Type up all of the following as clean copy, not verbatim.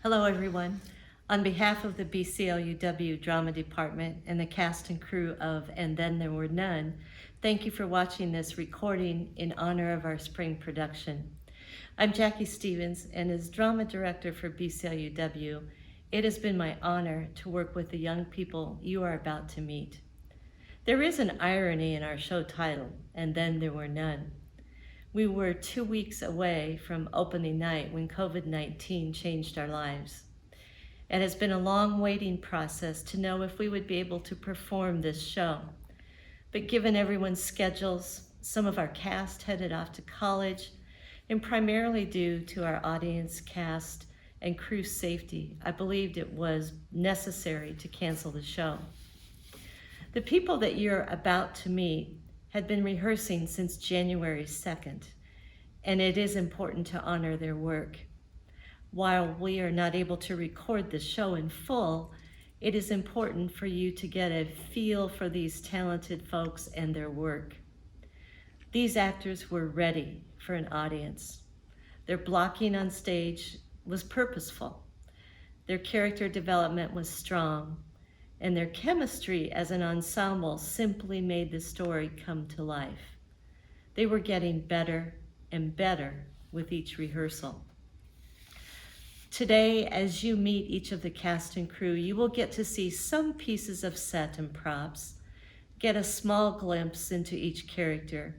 Hello, everyone. On behalf of the BCLUW Drama Department and the cast and crew of And Then There Were None, thank you for watching this recording in honor of our spring production. I'm Jackie Stevens, and as drama director for BCLUW, it has been my honor to work with the young people you are about to meet. There is an irony in our show title, And Then There Were None. We were 2 weeks away from opening night when COVID-19 changed our lives. It has been a long waiting process to know if we would be able to perform this show. But given everyone's schedules, some of our cast headed off to college, and primarily due to our audience, cast, and crew safety, I believed it was necessary to cancel the show. The people that you're about to meet had been rehearsing since January 2nd, and it is important to honor their work. While we are not able to record the show in full, it is important for you to get a feel for these talented folks and their work. These actors were ready for an audience. Their blocking on stage was purposeful. Their character development was strong, and their chemistry as an ensemble simply made the story come to life. They were getting better and better with each rehearsal. Today, as you meet each of the cast and crew, you will get to see some pieces of set and props, get a small glimpse into each character,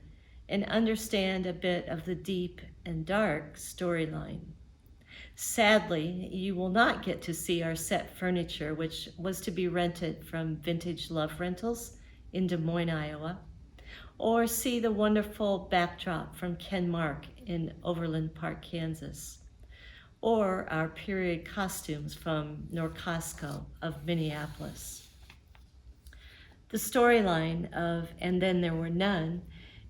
and understand a bit of the deep and dark storyline. Sadly, you will not get to see our set furniture, which was to be rented from Vintage Love Rentals in Des Moines, Iowa, or see the wonderful backdrop from Ken Mark in Overland Park, Kansas, or our period costumes from Norcosco of Minneapolis. The storyline of And Then There Were None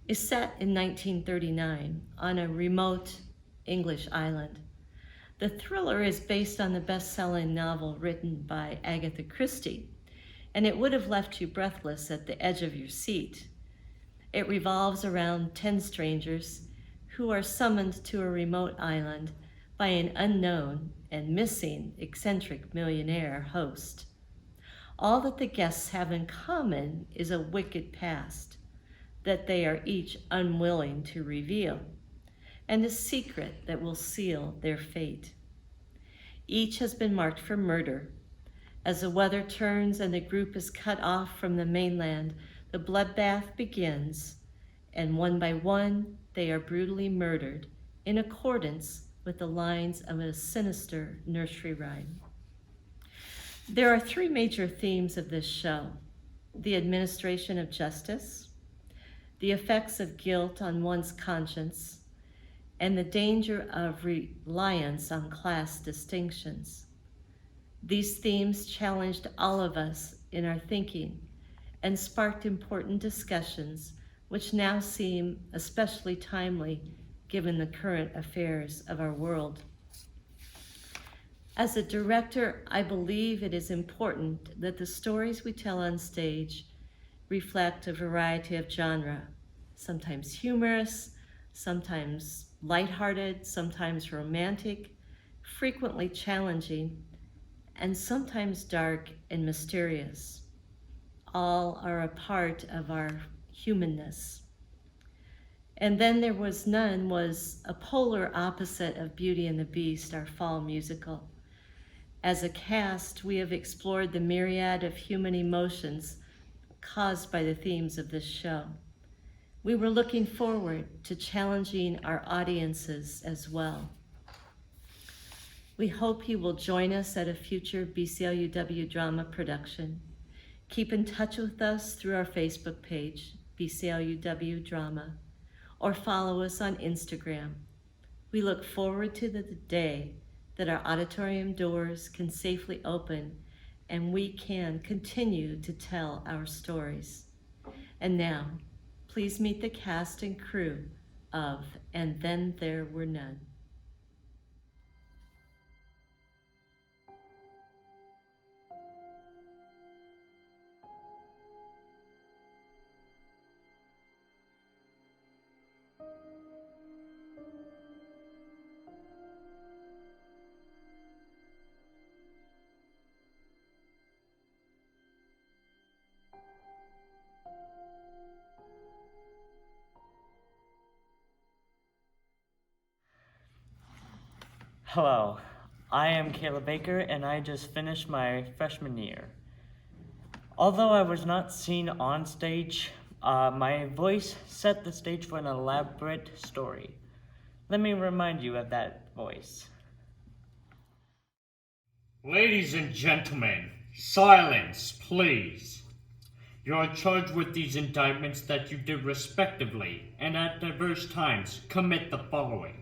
is set in 1939 on a remote English island. The thriller is based on the best-selling novel written by Agatha Christie, and it would have left you breathless at the edge of your seat. It revolves around 10 strangers who are summoned to a remote island by an unknown and missing eccentric millionaire host. All that the guests have in common is a wicked past that they are each unwilling to reveal, and a secret that will seal their fate. Each has been marked for murder. As the weather turns and the group is cut off from the mainland, the bloodbath begins, and one by one, they are brutally murdered in accordance with the lines of a sinister nursery rhyme. There are 3 major themes of this show: the administration of justice, the effects of guilt on one's conscience, and the danger of reliance on class distinctions. These themes challenged all of us in our thinking and sparked important discussions which now seem especially timely given the current affairs of our world. As a director, I believe it is important that the stories we tell on stage reflect a variety of genre, sometimes humorous, sometimes lighthearted, sometimes romantic, frequently challenging, and sometimes dark and mysterious. All are a part of our humanness. And Then There Was None was a polar opposite of Beauty and the Beast, our fall musical. As a cast, we have explored the myriad of human emotions caused by the themes of this show. We were looking forward to challenging our audiences as well. We hope you will join us at a future BCLUW drama production. Keep in touch with us through our Facebook page, BCLUW Drama, or follow us on Instagram. We look forward to the day that our auditorium doors can safely open and we can continue to tell our stories. And now, please meet the cast and crew of And Then There Were None. Hello, I am Caleb Baker and I just finished my freshman year. Although I was not seen on stage, my voice set the stage for an elaborate story. Let me remind you of that voice. Ladies and gentlemen, silence, please. You are charged with these indictments that you did respectively and at diverse times commit the following.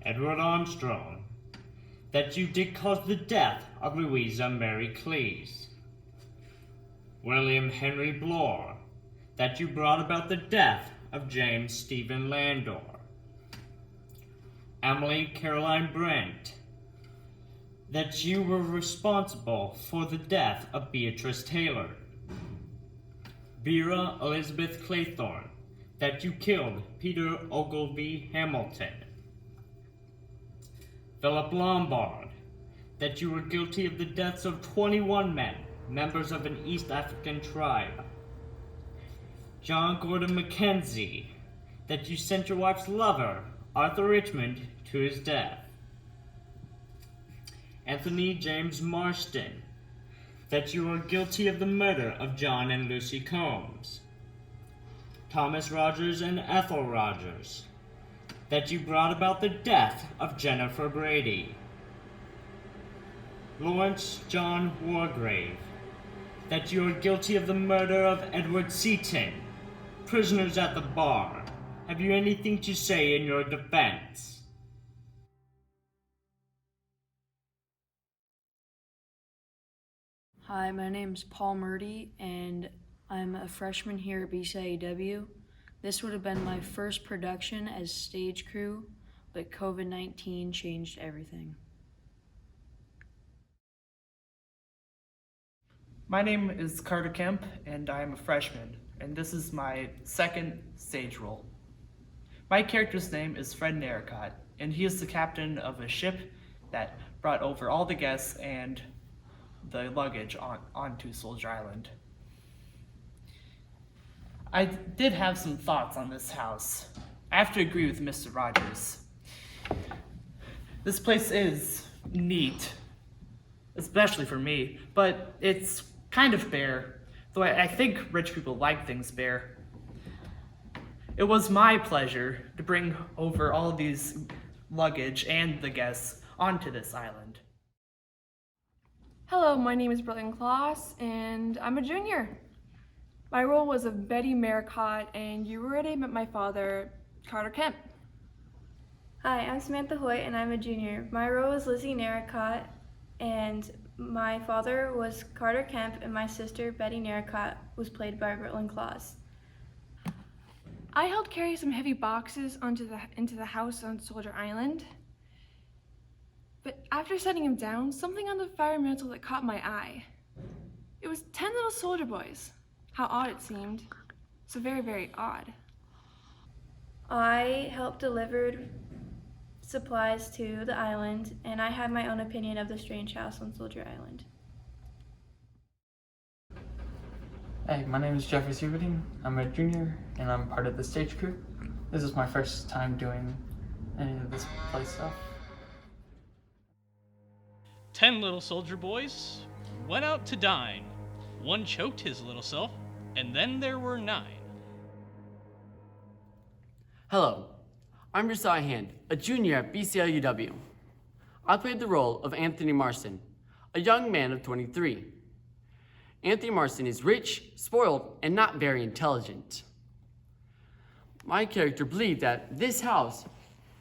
Edward Armstrong, that you did cause the death of Louisa Mary Cleese. William Henry Bloor, that you brought about the death of James Stephen Landor. Emily Caroline Brent, that you were responsible for the death of Beatrice Taylor. Vera Elizabeth Claythorne, that you killed Peter Ogilvy Hamilton. Philip Lombard, that you were guilty of the deaths of 21 men, members of an East African tribe. John Gordon Mackenzie, that you sent your wife's lover, Arthur Richmond, to his death. Anthony James Marston, that you are guilty of the murder of John and Lucy Combs. Thomas Rogers and Ethel Rogers, that you brought about the death of Jennifer Brady. Lawrence John Wargrave, that you are guilty of the murder of Edward Seaton. Prisoners at the bar, have you anything to say in your defense? Hi, my name's Paul Murdy, and I'm a freshman here at BCIEW. This would have been my first production as stage crew, but COVID-19 changed everything. My name is Carter Kemp, and I am a freshman, and this is my second stage role. My character's name is Fred Narracott, and he is the captain of a ship that brought over all the guests and the luggage onto Soldier Island. I did have some thoughts on this house. I have to agree with Mr. Rogers. This place is neat, especially for me, but it's kind of bare, though I think rich people like things bare. It was my pleasure to bring over all these luggage and the guests onto this island. Hello, my name is Berlin Kloss, and I'm a junior. My role was of Betty Maricott, and you already met my father, Carter Kemp. Hi, I'm Samantha Hoyt, and I'm a junior. My role was Lizzie Narracott, and my father was Carter Kemp, and my sister, Betty Narracott, was played by Berlin Kloss. I helped carry some heavy boxes into the house on Soldier Island. But after setting him down, something on the fire mantle that caught my eye. It was 10 little soldier boys. How odd it seemed. So very, very odd. I helped deliver supplies to the island, and I have my own opinion of the strange house on Soldier Island. Hey, my name is Jeffrey Sieverding. I'm a junior, and I'm part of the stage crew. This is my first time doing any of this play stuff. 10 little soldier boys went out to dine. One choked his little self, and then there were 9. Hello, I'm Josiah Hand, a junior at BCIUW. I played the role of Anthony Marston, a young man of 23. Anthony Marston is rich, spoiled, and not very intelligent. My character believed that this house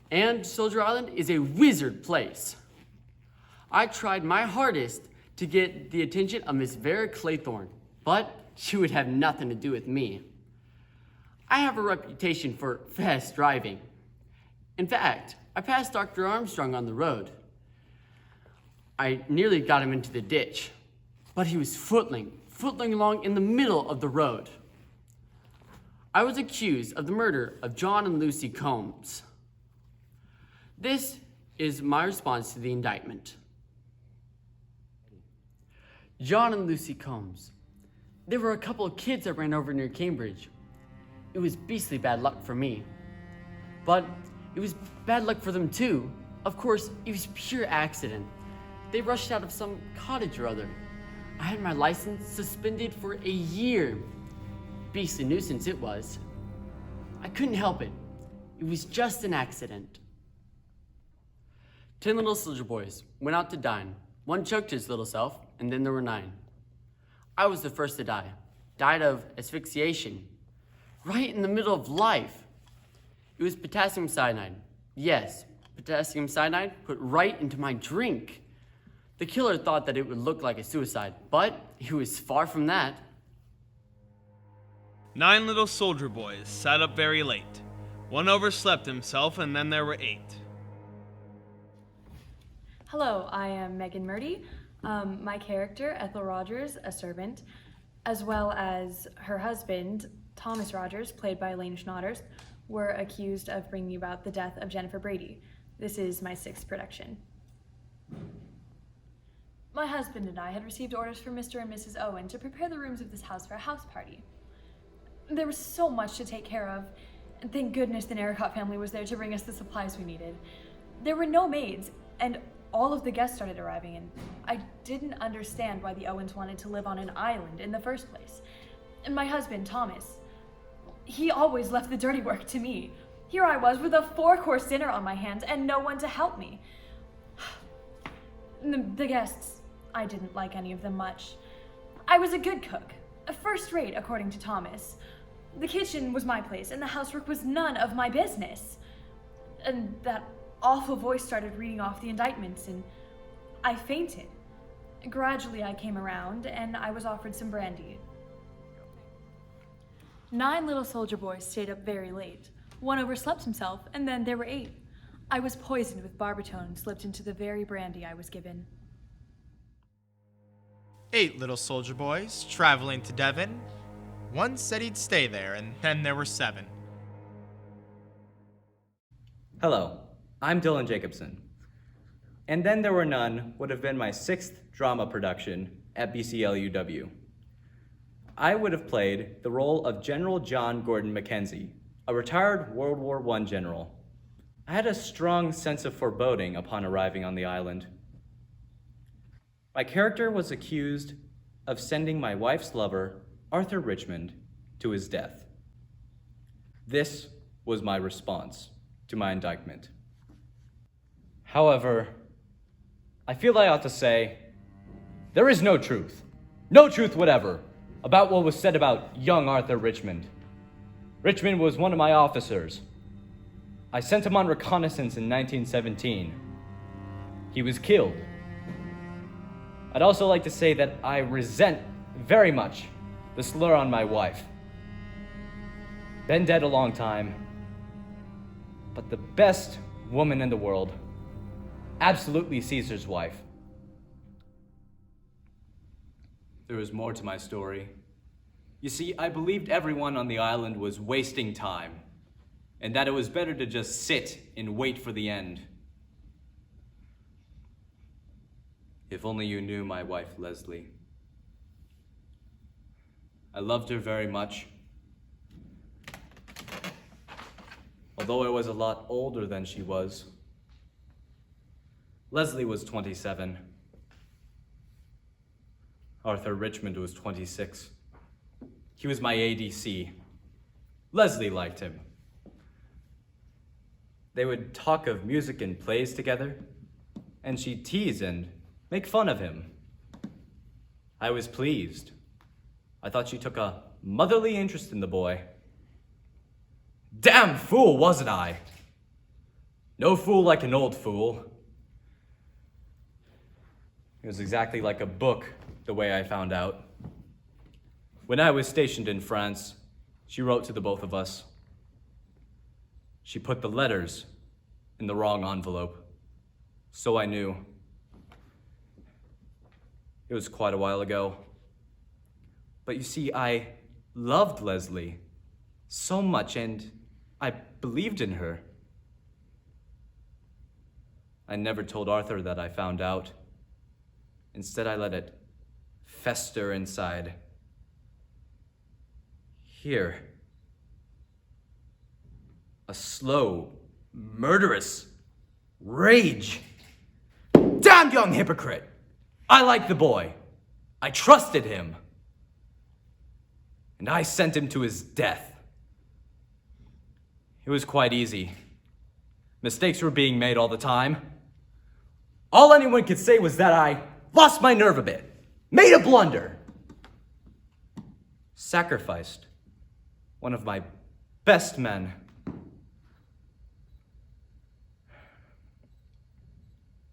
and Soldier Island is a wizard place. I tried my hardest to get the attention of Miss Vera Claythorne, but she would have nothing to do with me. I have a reputation for fast driving. In fact, I passed Dr. Armstrong on the road. I nearly got him into the ditch, but he was footling along in the middle of the road. I was accused of the murder of John and Lucy Combs. This is my response to the indictment. John and Lucy Combs. There were a couple of kids that ran over near Cambridge. It was beastly bad luck for me. But it was bad luck for them too. Of course, it was pure accident. They rushed out of some cottage or other. I had my license suspended for a year. Beastly nuisance it was. I couldn't help it. It was just an accident. 10 little soldier boys went out to dine. One choked his little self, and then there were 9. I was the first to die. Died of asphyxiation. Right in the middle of life. It was potassium cyanide. Yes, potassium cyanide put right into my drink. The killer thought that it would look like a suicide, but it was far from that. 9 little soldier boys sat up very late. One overslept himself, and then there were 8. Hello, I am Megan Murdy. My character, Ethel Rogers, a servant, as well as her husband, Thomas Rogers, played by Lane Schnatters, were accused of bringing about the death of Jennifer Brady. This is my 6th production. My husband and I had received orders from Mr. and Mrs. Owen to prepare the rooms of this house for a house party. There was so much to take care of, and thank goodness the Narracott family was there to bring us the supplies we needed. There were no maids, and all of the guests started arriving, and I didn't understand why the Owens wanted to live on an island in the first place. And my husband, Thomas, he always left the dirty work to me. Here I was with a 4-course dinner on my hands and no one to help me. The guests, I didn't like any of them much. I was a good cook, a first rate according to Thomas. The kitchen was my place and the housework was none of my business. And that awful voice started reading off the indictments and I fainted. Gradually I came around and I was offered some brandy. 9 little soldier boys stayed up very late. One overslept himself and then there were 8. I was poisoned with barbiton slipped into the very brandy I was given. 8 little soldier boys traveling to Devon. One said he'd stay there, and then there were 7. Hello, I'm Dylan Jacobson. And Then There Were None would have been my 6th drama production at BCLUW. I would have played the role of General John Gordon Mackenzie, a retired World War I general. I had a strong sense of foreboding upon arriving on the island. My character was accused of sending my wife's lover, Arthur Richmond, to his death. This was my response to my indictment. However, I feel I ought to say, there is no truth whatever, about what was said about young Arthur Richmond. Richmond was one of my officers. I sent him on reconnaissance in 1917. He was killed. I'd also like to say that I resent very much the slur on my wife. Been dead a long time, but the best woman in the world, absolutely Caesar's wife. There was more to my story. You see, I believed everyone on the island was wasting time, and that it was better to just sit and wait for the end. If only you knew my wife, Leslie. I loved her very much. Although I was a lot older than she was. Leslie was 27. Arthur Richmond was 26. He was my ADC. Leslie liked him. They would talk of music and plays together, and she'd tease and make fun of him. I was pleased. I thought she took a motherly interest in the boy. Damn fool, wasn't I? No fool like an old fool. It was exactly like a book, the way I found out. When I was stationed in France, she wrote to the both of us. She put the letters in the wrong envelope, so I knew. It was quite a while ago. But you see, I loved Leslie so much, and I believed in her. I never told Arthur that I found out. Instead, I let it fester inside. Here. A slow, murderous, rage. Damn young hypocrite! I liked the boy. I trusted him. And I sent him to his death. It was quite easy. Mistakes were being made all the time. All anyone could say was that I lost my nerve a bit, made a blunder, sacrificed one of my best men.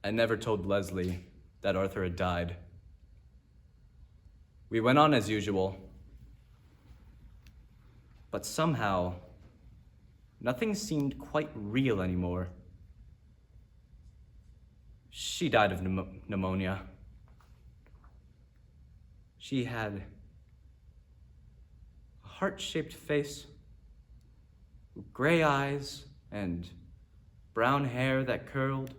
I never told Leslie that Arthur had died. We went on as usual, but somehow nothing seemed quite real anymore. She died of pneumonia. She had a heart-shaped face, gray eyes, and brown hair that curled.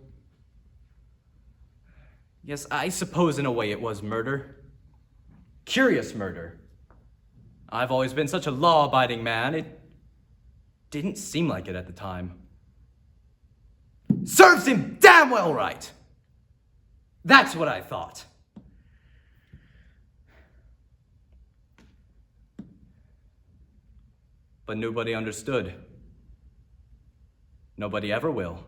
Yes, I suppose in a way it was murder. Curious murder. I've always been such a law-abiding man, it didn't seem like it at the time. Serves him damn well right! That's what I thought. But nobody understood. Nobody ever will.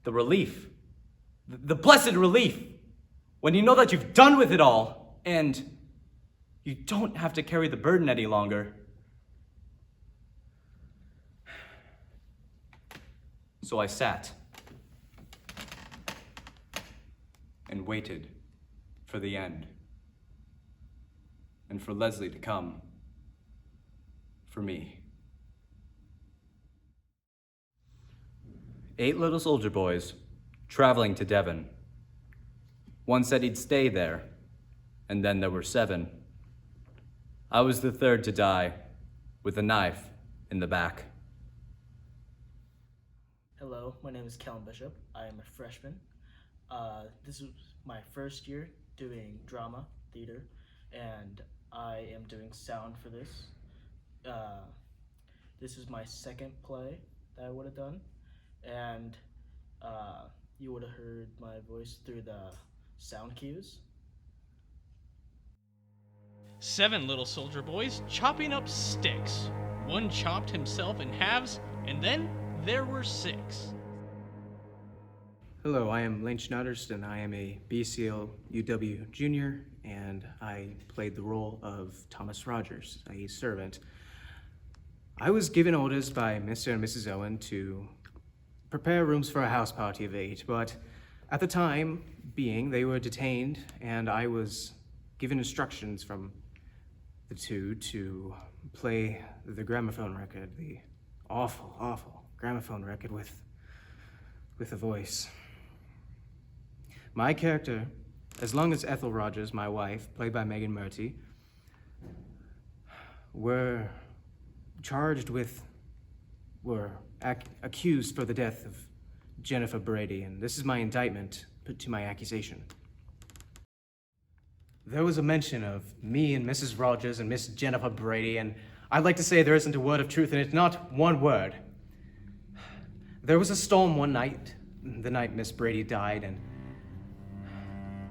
The relief, the blessed relief, when you know that you've done with it all, and you don't have to carry the burden any longer. So I sat and waited for the end, and for Leslie to come for me. 8 little soldier boys traveling to Devon. One said he'd stay there, and then there were 7. I was the 3rd to die, with a knife in the back. Hello, my name is Callum Bishop. I am a freshman. This is my first year doing drama, theater, and I am doing sound for this. This is my second play that I would have done, and you would have heard my voice through the sound cues. 7 little soldier boys chopping up sticks. One chopped himself in halves, and then there were 6. Hello, I am Lane Schneiderston. I am a BCL UW junior, and I played the role of Thomas Rogers, a servant. I was given orders by Mr. and Mrs. Owen to prepare rooms for a house party of 8, but at the time being, they were detained, and I was given instructions from the 2 to play the gramophone record, the awful, awful gramophone record with a voice. My character, as long as Ethel Rogers, my wife, played by Megan Murty, were accused for the death of Jennifer Brady, and this is my indictment put to my accusation. There was a mention of me and Mrs. Rogers and Miss Jennifer Brady, and I'd like to say there isn't a word of truth in it, not one word. There was a storm one night, the night Miss Brady died,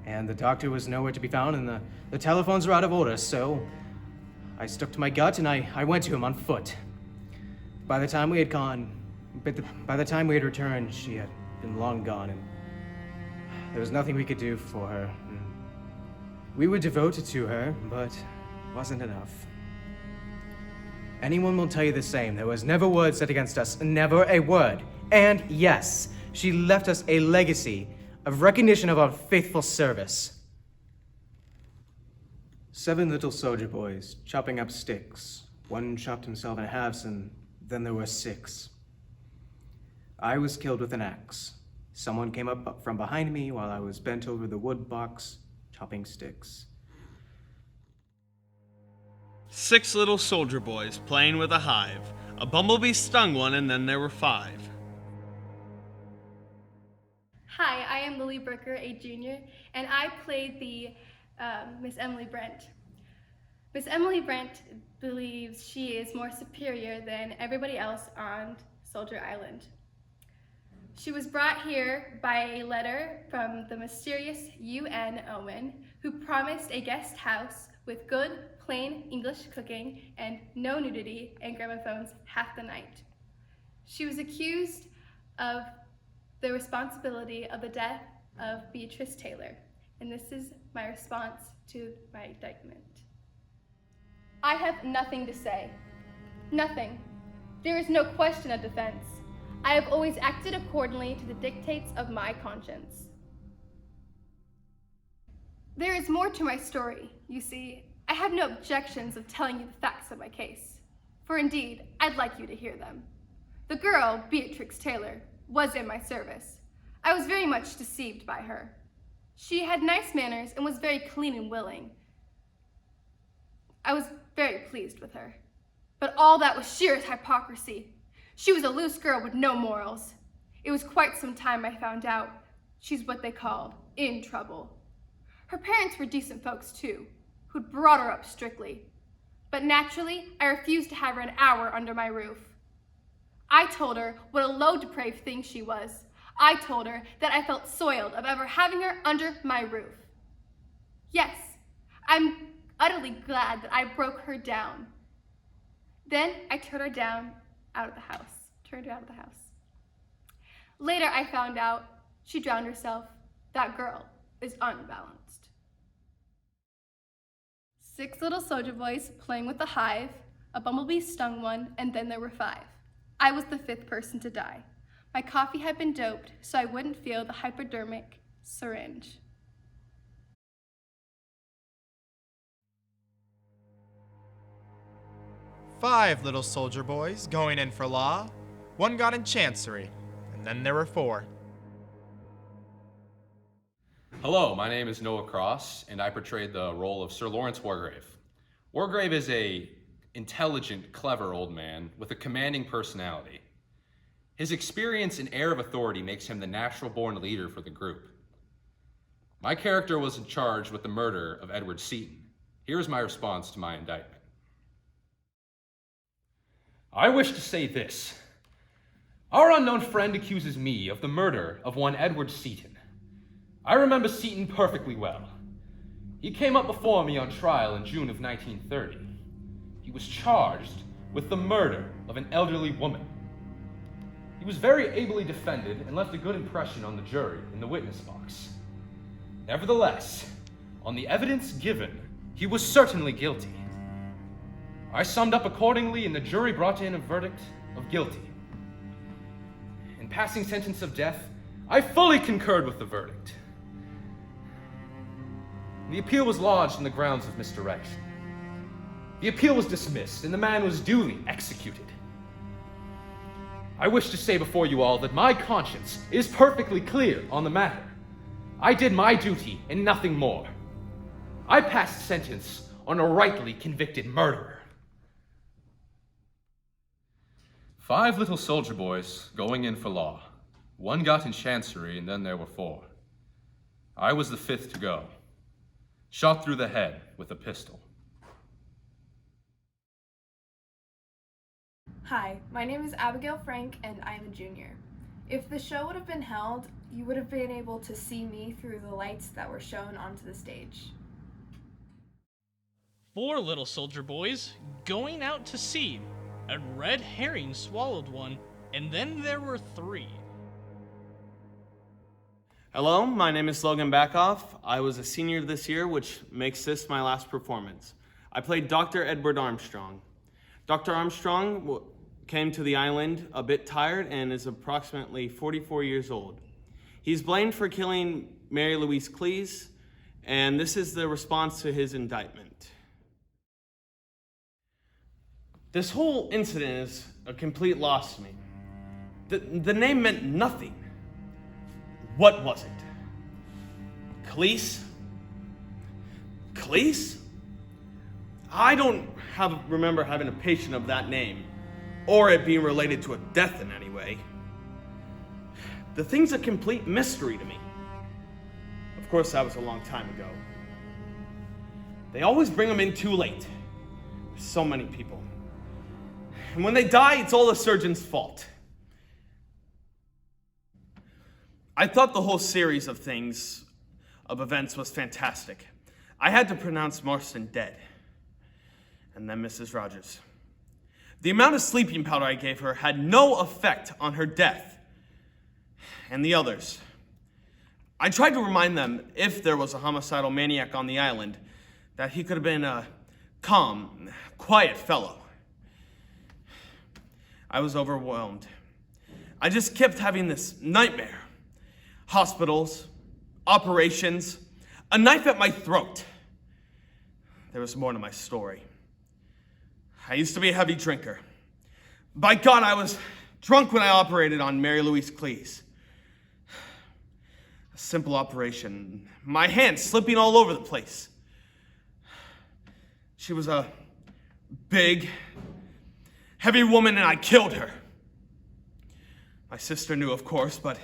and the doctor was nowhere to be found, and the telephones were out of order, so I stuck to my gut and I went to him on foot. By the time we had returned, she had been long gone, and there was nothing we could do for her. We were devoted to her, but it wasn't enough. Anyone will tell you the same. There was never a word said against us, never a word. And yes, she left us a legacy of recognition of our faithful service. 7 little soldier boys chopping up sticks. One chopped himself in halves, and then there were 6. I was killed with an axe. Someone came up from behind me while I was bent over the wood box, chopping sticks. 6 little soldier boys playing with a hive. A bumblebee stung one, and then there were 5. Hi, I am Lily Bricker, a junior, and I played the Miss Emily Brent. Miss Emily Brent believes she is more superior than everybody else on Soldier Island. She was brought here by a letter from the mysterious UN Owen, who promised a guest house with good, plain English cooking and no nudity and gramophones half the night. She was accused of the responsibility of the death of Beatrice Taylor, and this is my response to my indictment. I have nothing to say. Nothing. There is no question of defense. I have always acted accordingly to the dictates of my conscience. There is more to my story, you see. I have no objections of telling you the facts of my case, for indeed, I'd like you to hear them. The girl, Beatrix Taylor, was in my service. I was very much deceived by her. She had nice manners and was very clean and willing. I was very pleased with her. But all that was sheer hypocrisy. She was a loose girl with no morals. It was quite some time I found out she's what they called in trouble. Her parents were decent folks too, who'd brought her up strictly. But naturally, I refused to have her an hour under my roof. I told her what a low, depraved thing she was. I told her that I felt soiled of ever having her under my roof. Yes, I'm utterly glad that I broke her down. Then I turned her out of the house. Later, I found out she drowned herself. That girl is unbalanced. 6 little soldier boys playing with a hive, a bumblebee stung one, and then there were 5. I was the 5th person to die. My coffee had been doped so I wouldn't feel the hypodermic syringe. Five little soldier boys going in for law. 1 got in chancery, and then there were 4. Hello, my name is Noah Cross, and I portrayed the role of Sir Lawrence Wargrave. Wargrave is a intelligent, clever old man with a commanding personality. His experience and air of authority makes him the natural-born leader for the group. My character was charged with the murder of Edward Seaton. Here is my response to my indictment. I wish to say this. Our unknown friend accuses me of the murder of one Edward Seaton. I remember Seaton perfectly well. He came up before me on trial in June of 1930. He was charged with the murder of an elderly woman. He was very ably defended and left a good impression on the jury in the witness box. Nevertheless, on the evidence given, he was certainly guilty. I summed up accordingly, and the jury brought in a verdict of guilty. In passing sentence of death, I fully concurred with the verdict. The appeal was lodged on the grounds of misdirection. The appeal was dismissed, and the man was duly executed. I wish to say before you all that my conscience is perfectly clear on the matter. I did my duty and nothing more. I passed sentence on a rightly convicted murderer. 5 little soldier boys going in for law. 1 got in chancery, and then there were 4. I was the 5th to go. Shot through the head with a pistol. Hi, my name is Abigail Frank, and I'm a junior. If the show would have been held, you would have been able to see me through the lights that were shown onto the stage. 4 little soldier boys going out to sea. A red herring swallowed one, and then there were 3. Hello, my name is Logan Backoff. I was a senior this year, which makes this my last performance. I played Dr. Edward Armstrong. Dr. Armstrong came to the island a bit tired and is approximately 44 years old. He's blamed for killing Mary Louise Cleese, and this is the response to his indictment. This whole incident is a complete loss to me. The name meant nothing. What was it? Cleese? Cleese? I don't remember having a patient of that name, or it being related to a death in any way. The thing's a complete mystery to me. Of course, that was a long time ago. They always bring them in too late. There's so many people. And when they die, it's all the surgeon's fault. I thought the whole series of events was fantastic. I had to pronounce Marston dead. And then Mrs. Rogers. The amount of sleeping powder I gave her had no effect on her death. And the others. I tried to remind them, if there was a homicidal maniac on the island, that he could have been a calm, quiet fellow. I was overwhelmed. I just kept having this nightmare. Hospitals, operations, a knife at my throat. There was more to my story. I used to be a heavy drinker. By God, I was drunk when I operated on Mary Louise Cleese. A simple operation, my hands slipping all over the place. She was a big, heavy woman and I killed her. My sister knew, of course, but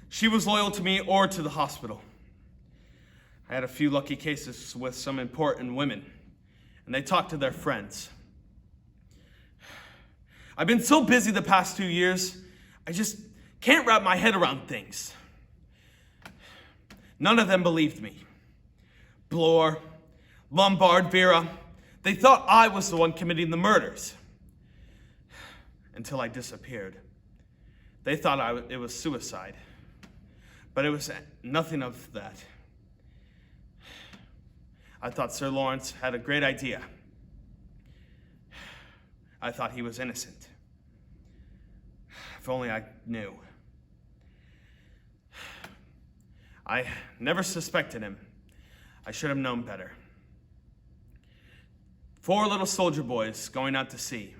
she was loyal to me or to the hospital. I had a few lucky cases with some important women, and they talked to their friends. I've been so busy the past 2 years, I just can't wrap my head around things. None of them believed me. Bloor, Lombard, Vera, they thought I was the one committing the murders. Until I disappeared. They thought it was suicide. But it was nothing of that. I thought Sir Lawrence had a great idea. I thought he was innocent. If only I knew. I never suspected him. I should have known better. 4 little soldier boys going out to sea.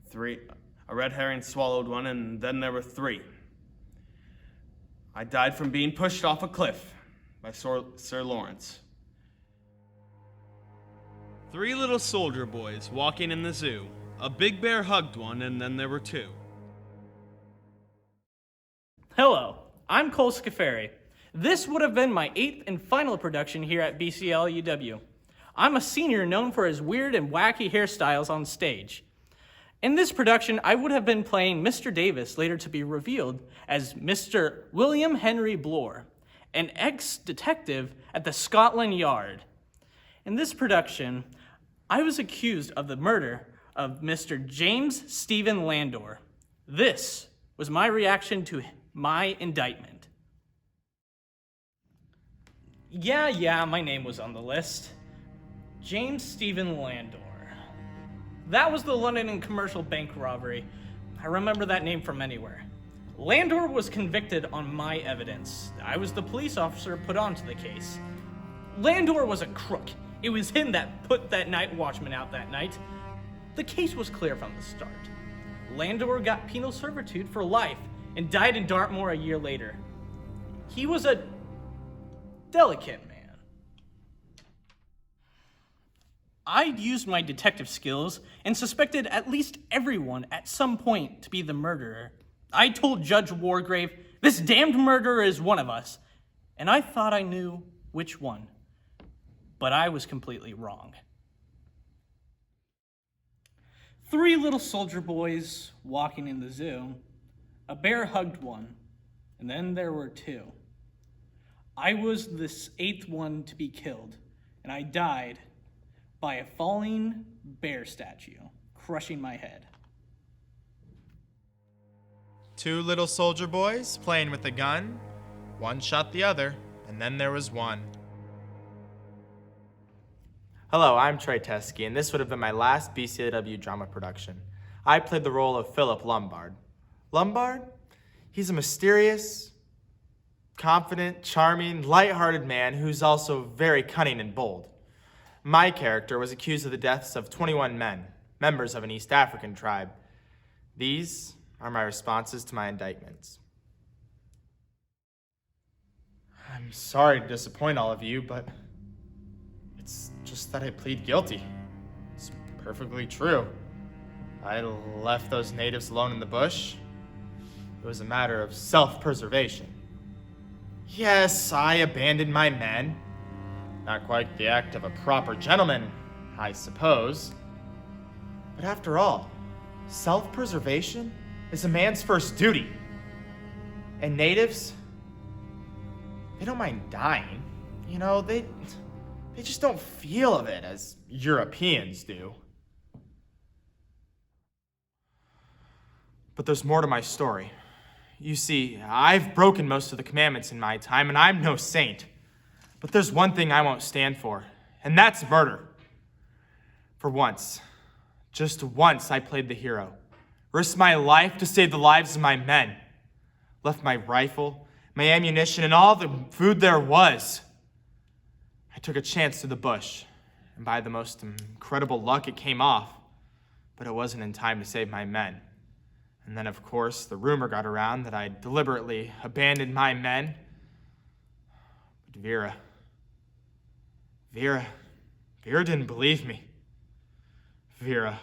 3, a red herring swallowed one, and then there were 3. I died from being pushed off a cliff by Sir Lawrence. 3 little soldier boys walking in the zoo. A big bear hugged one, and then there were 2. Hello, I'm Cole Scafari. This would have been my 8th and final production here at BCL UW. I'm a senior known for his weird and wacky hairstyles on stage. In this production, I would have been playing Mr. Davis, later to be revealed as Mr. William Henry Bloor, an ex-detective at the Scotland Yard. In this production, I was accused of the murder of Mr. James Stephen Landor. This was my reaction to my indictment. Yeah, my name was on the list. James Stephen Landor. That was the London and Commercial Bank robbery. I remember that name from anywhere. Landor was convicted on my evidence. I was the police officer put onto the case. Landor was a crook. It was him that put that night watchman out that night. The case was clear from the start. Landor got penal servitude for life and died in Dartmoor a year later. He was a delicate man. I'd used my detective skills and suspected at least everyone at some point to be the murderer. I told Judge Wargrave, this damned murderer is one of us, and I thought I knew which one. But I was completely wrong. 3 little soldier boys walking in the zoo. A bear hugged one, and then there were 2. I was this 8th one to be killed, and I died by a falling bear statue, crushing my head. 2 little soldier boys playing with a gun. One shot the other, and then there was 1. Hello, I'm Trey Teskey, and this would have been my last BCW drama production. I played the role of Philip Lombard. Lombard? He's a mysterious, confident, charming, light-hearted man who's also very cunning and bold. My character was accused of the deaths of 21 men, members of an East African tribe. These are my responses to my indictments. I'm sorry to disappoint all of you, but it's just that I plead guilty. It's perfectly true. I left those natives alone in the bush. It was a matter of self-preservation. Yes, I abandoned my men. Not quite the act of a proper gentleman, I suppose. But after all, self-preservation is a man's first duty. And natives, they don't mind dying. You know, they just don't feel of it as Europeans do. But there's more to my story. You see, I've broken most of the commandments in my time, and I'm no saint. But there's one thing I won't stand for, and that's murder. For once, just once, I played the hero. Risked my life to save the lives of my men. Left my rifle, my ammunition, and all the food there was. I took a chance to the bush, and by the most incredible luck, it came off. But it wasn't in time to save my men. And then, of course, the rumor got around that I deliberately abandoned my men. But Vera didn't believe me. Vera,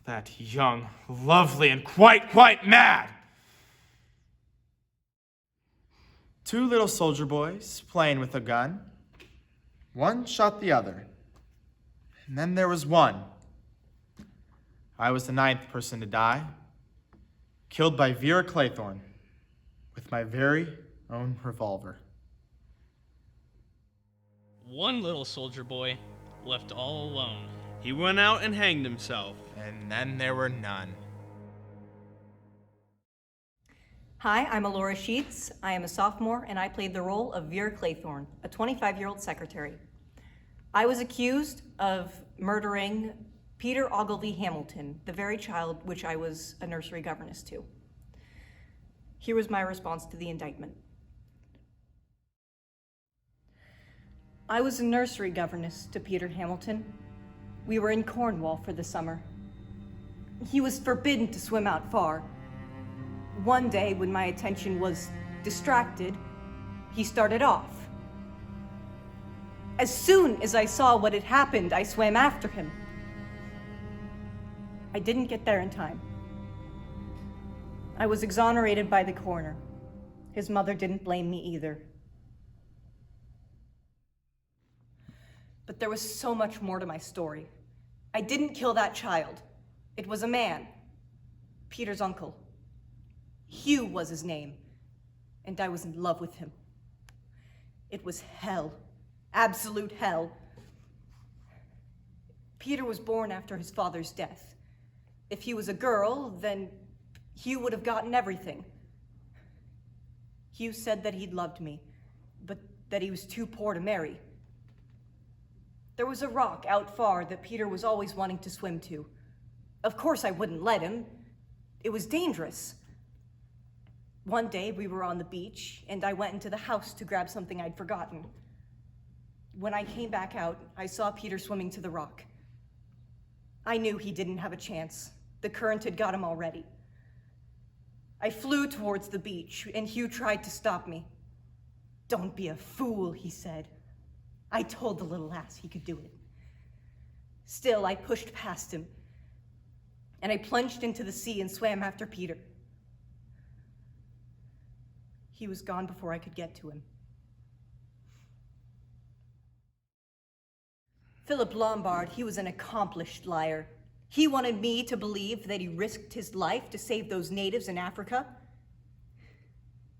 that young, lovely, and quite mad. Two little soldier boys playing with a gun. One shot the other. And then there was one. I was the 9th person to die, killed by Vera Claythorne with my very own revolver. One little soldier boy left all alone. He went out and hanged himself. And then there were none. Hi, I'm Alora Sheets. I am a sophomore, and I played the role of Vera Claythorne, a 25-year-old secretary. I was accused of murdering Peter Ogilvy Hamilton, the very child which I was a nursery governess to. Here was my response to the indictment. I was a nursery governess to Peter Hamilton. We were in Cornwall for the summer. He was forbidden to swim out far. One day, when my attention was distracted, he started off. As soon as I saw what had happened, I swam after him. I didn't get there in time. I was exonerated by the coroner. His mother didn't blame me either. But there was so much more to my story. I didn't kill that child. It was a man, Peter's uncle. Hugh was his name, and I was in love with him. It was hell, absolute hell. Peter was born after his father's death. If he was a girl, then Hugh would have gotten everything. Hugh said that he'd loved me, but that he was too poor to marry. There was a rock out far that Peter was always wanting to swim to. Of course I wouldn't let him. It was dangerous. One day we were on the beach, and I went into the house to grab something I'd forgotten. When I came back out, I saw Peter swimming to the rock. I knew he didn't have a chance. The current had got him already. I flew towards the beach, and Hugh tried to stop me. "Don't be a fool," he said. I told the little ass he could do it. Still, I pushed past him, and I plunged into the sea and swam after Peter. He was gone before I could get to him. Philip Lombard, he was an accomplished liar. He wanted me to believe that he risked his life to save those natives in Africa.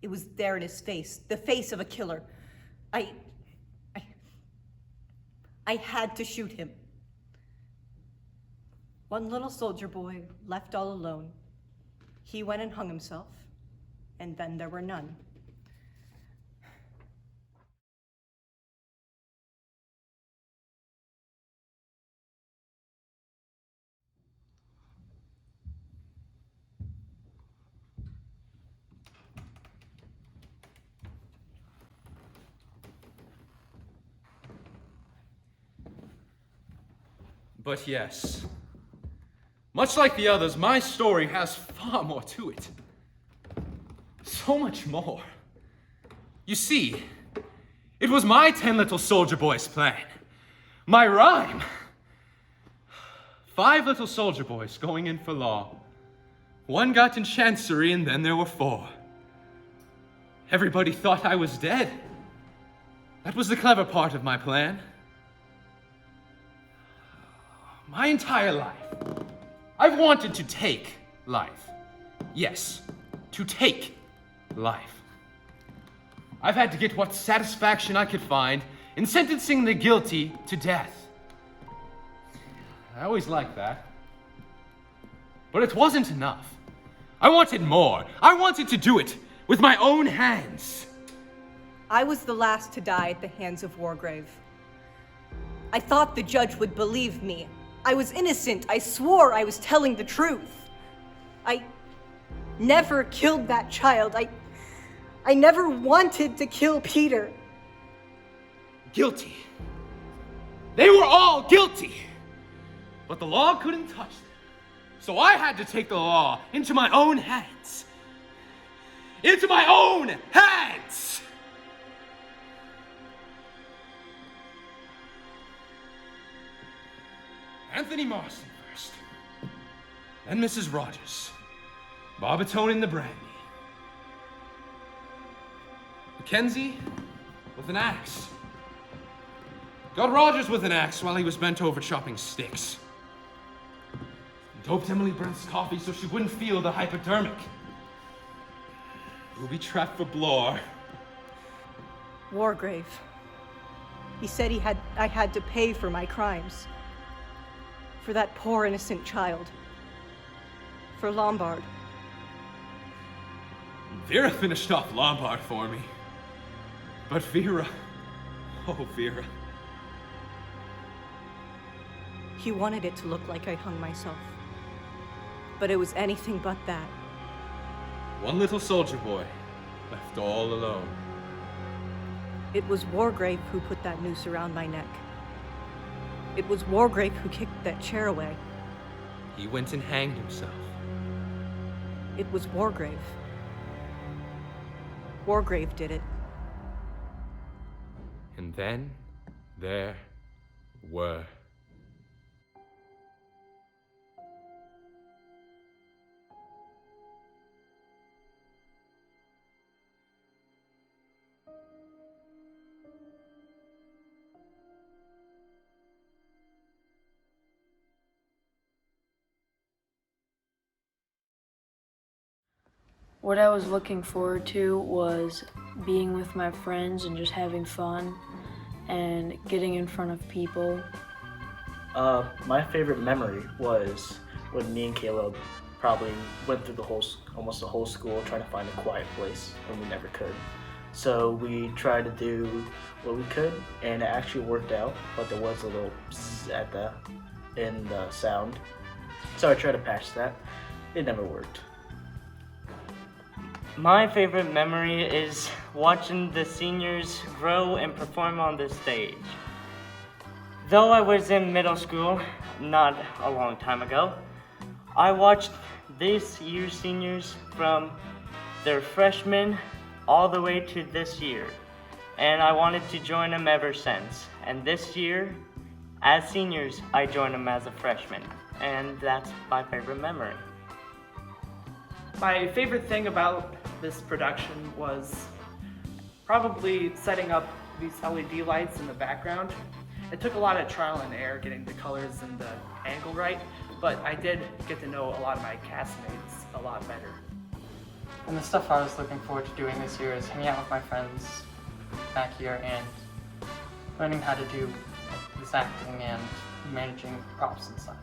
It was there in his face, the face of a killer. I had to shoot him. One little soldier boy left all alone. He went and hung himself, and then there were none. But yes, much like the others, my story has far more to it. So much more. You see, it was my 10 little soldier boys' plan. My rhyme. 5 little soldier boys going in for law. 1 got in chancery, and then there were 4. Everybody thought I was dead. That was the clever part of my plan. My entire life, I've wanted to take life. Yes, to take life. I've had to get what satisfaction I could find in sentencing the guilty to death. I always liked that. But it wasn't enough. I wanted more. I wanted to do it with my own hands. I was the last to die at the hands of Wargrave. I thought the judge would believe me. I was innocent. I swore I was telling the truth. I never killed that child. I never wanted to kill Peter. Guilty. They were all guilty. But the law couldn't touch them. So I had to take the law into my own hands. Into my own hands! Anthony Marston first. Then Mrs. Rogers. Barbatone in the brandy. Mackenzie with an axe. Got Rogers with an axe while he was bent over chopping sticks. Doped Emily Brent's coffee so she wouldn't feel the hypodermic. Booby trapped for Blore. Wargrave. He said I had to pay for my crimes. For that poor innocent child. For Lombard. Vera finished off Lombard for me. But Vera, oh Vera. He wanted it to look like I hung myself. But it was anything but that. One little soldier boy, left all alone. It was Wargrave who put that noose around my neck. It was Wargrave who kicked that chair away. He went and hanged himself. It was Wargrave. Wargrave did it. And then there were. What I was looking forward to was being with my friends and just having fun and getting in front of people. My favorite memory was when me and Caleb probably went through almost the whole school trying to find a quiet place, and we never could. So we tried to do what we could, and it actually worked out, but there was a little psst in the sound. So I tried to patch that. It never worked. My favorite memory is watching the seniors grow and perform on the stage. Though I was in middle school, not a long time ago, I watched this year's seniors from their freshmen all the way to this year. And I wanted to join them ever since. And this year, as seniors, I joined them as a freshman. And that's my favorite memory. My favorite thing about this production was probably setting up these LED lights in the background. It took a lot of trial and error getting the colors and the angle right, but I did get to know a lot of my castmates a lot better. And the stuff I was looking forward to doing this year is hanging out with my friends back here and learning how to do this acting and managing props and such.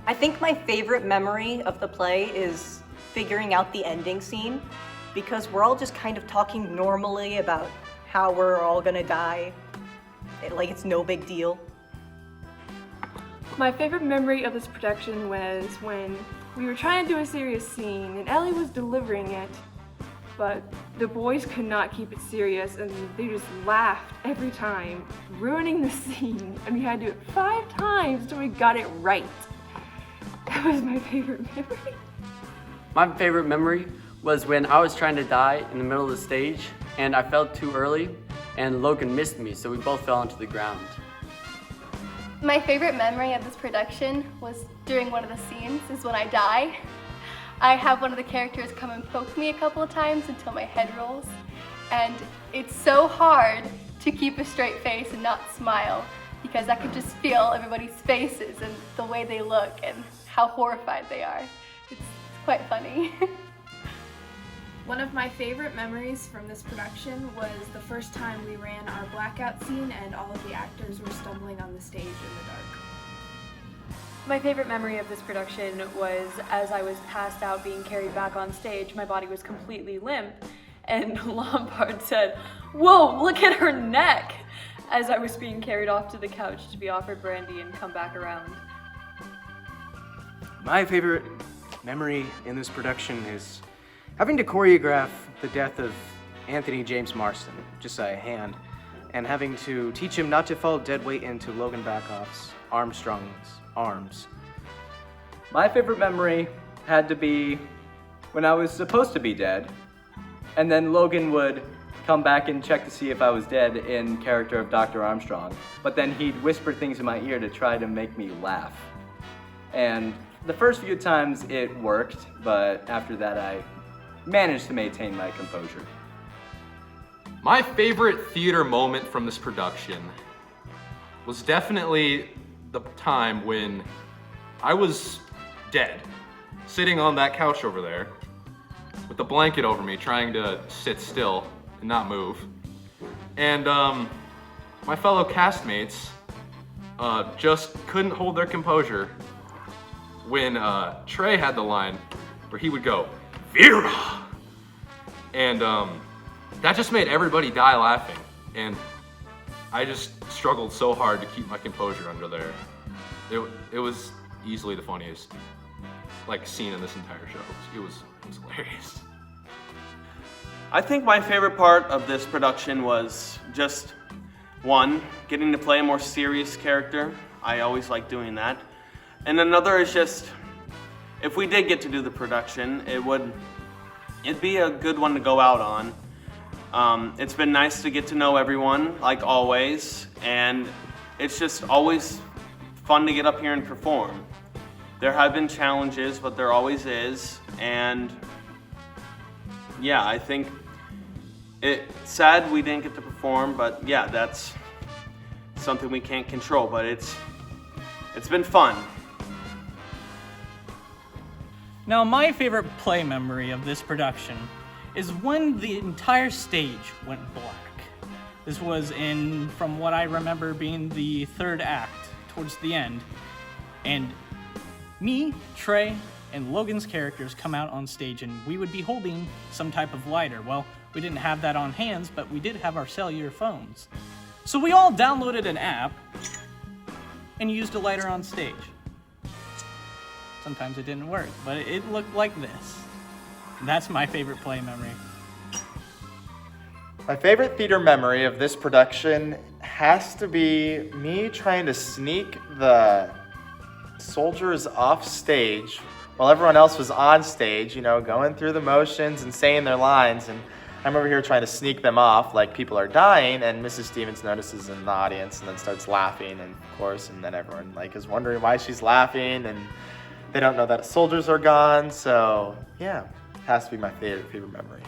I think my favorite memory of the play is figuring out the ending scene, because we're all just kind of talking normally about how we're all gonna die, like it's no big deal. My favorite memory of this production was when we were trying to do a serious scene and Ellie was delivering it, but the boys could not keep it serious and they just laughed every time, ruining the scene, and we had to do it 5 times till we got it right. That was my favorite memory. My favorite memory was when I was trying to die in the middle of the stage and I fell too early and Logan missed me, so we both fell onto the ground. My favorite memory of this production was during one of the scenes is when I die. I have one of the characters come and poke me a couple of times until my head rolls, and it's so hard to keep a straight face and not smile because I could just feel everybody's faces and the way they look and how horrified they are. It's quite funny. One of my favorite memories from this production was the first time we ran our blackout scene and all of the actors were stumbling on the stage in the dark. My favorite memory of this production was as I was passed out being carried back on stage, my body was completely limp, and Lombard said, "Whoa, look at her neck!" as I was being carried off to the couch to be offered brandy and come back around. My favorite memory in this production is having to choreograph the death of Anthony James Marston, Josiah Hand, and having to teach him not to fall dead weight into Logan Backoff's Armstrong's arms. My favorite memory had to be when I was supposed to be dead, and then Logan would come back and check to see if I was dead in character of Dr. Armstrong, but then he'd whisper things in my ear to try to make me laugh. And the first few times it worked, but after that I managed to maintain my composure. My favorite theater moment from this production was definitely the time when I was dead, sitting on that couch over there with the blanket over me, trying to sit still and not move. And my fellow castmates just couldn't hold their composure when Trey had the line where he would go, "Vera!" And that just made everybody die laughing. And I just struggled so hard to keep my composure under there. It was easily the funniest scene in this entire show. It was hilarious. I think my favorite part of this production was just, one, getting to play a more serious character. I always like doing that. And another is just, if we did get to do the production, it'd be a good one to go out on. It's been nice to get to know everyone, like always, and it's just always fun to get up here and perform. There have been challenges, but there always is, and yeah, I think it's sad we didn't get to perform, but yeah, that's something we can't control, but it's been fun. Now, my favorite play memory of this production is when the entire stage went black. This was from what I remember, being the third act, towards the end. And me, Trey, and Logan's characters come out on stage, and we would be holding some type of lighter. Well, we didn't have that on hands, but we did have our cellular phones. So we all downloaded an app and used a lighter on stage. Sometimes it didn't work, but it looked like this. That's my favorite play memory. My favorite theater memory of this production has to be me trying to sneak the soldiers off stage while everyone else was on stage, going through the motions and saying their lines. And I'm over here trying to sneak them off like people are dying, and Mrs. Stevens notices in the audience and then starts laughing, and of course, and then everyone is wondering why she's laughing, and they don't know that soldiers are gone. So yeah, it has to be my favorite memory.